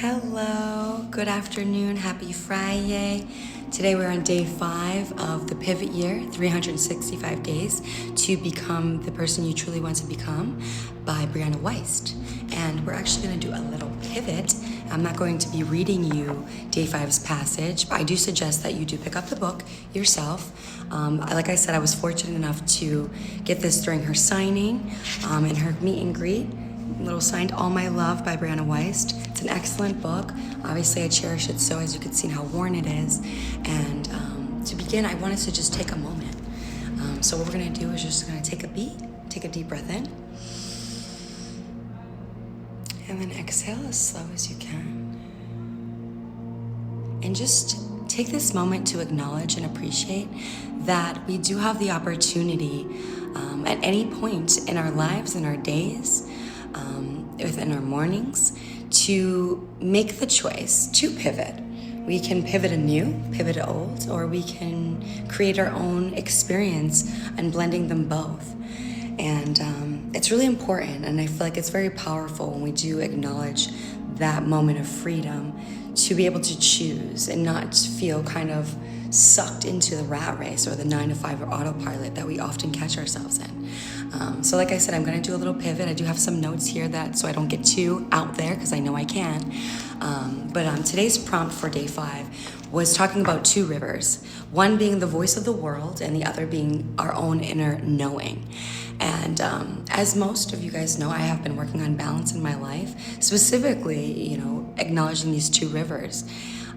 Hello, good afternoon, happy Friday. Today we're on day 5 of the pivot year, 365 days to become the person you truly want to become by Wiest. And we're actually going to do a little pivot. I'm not going to be reading you day 5's passage, but I do suggest that you do pick up the book yourself. Like I said, I was fortunate enough to get this during her signing and her meet and greet. Little signed All My Love by Wiest. It's an excellent book. Obviously I cherish it so, as you can see how worn it is. And to begin, I wanted to just take a moment. So what we're gonna do is just gonna take a deep breath in. And then exhale as slow as you can. And just take this moment to acknowledge and appreciate that we do have the opportunity at any point in our lives, in our days, within our mornings, to make the choice to pivot. We can pivot anew, pivot old, or we can create our own experience and blending them both. And it's really important, and I feel like it's very powerful when we do acknowledge that moment of freedom to be able to choose and not feel kind of sucked into the rat race or the 9-to-5 or autopilot that we often catch ourselves in. So like I said, I'm gonna do a little pivot. I do have some notes here so I don't get too out there, because I know I can. But today's prompt for day 5 was talking about 2 rivers, one being the voice of the world and the other being our own inner knowing. And as most of you guys know, I have been working on balance in my life, specifically, acknowledging these 2 rivers.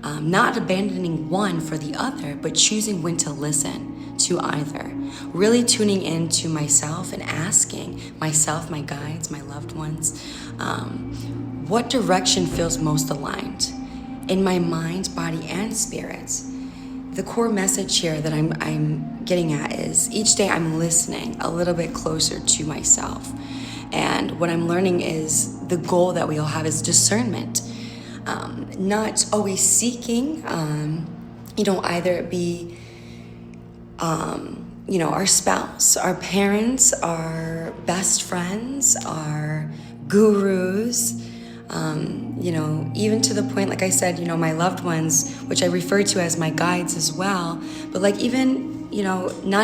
Not abandoning one for the other, but choosing when to listen to either. Really tuning into myself and asking myself, my guides, my loved ones, what direction feels most aligned in my mind, body, and spirit. The core message here that I'm getting at is each day I'm listening a little bit closer to myself. And what I'm learning is the goal that we all have is discernment. Not always seeking, either it be, our spouse, our parents, our best friends, our gurus, even to the point, like I said, my loved ones, which I refer to as my guides as well, but not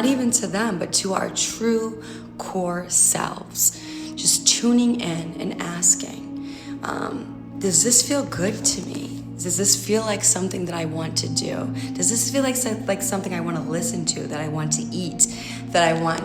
even to them, but to our true core selves. Just tuning in and asking, does this feel good to me? Does this feel like something that I want to do? Does this feel like something I want to listen to, that I want to eat, that I want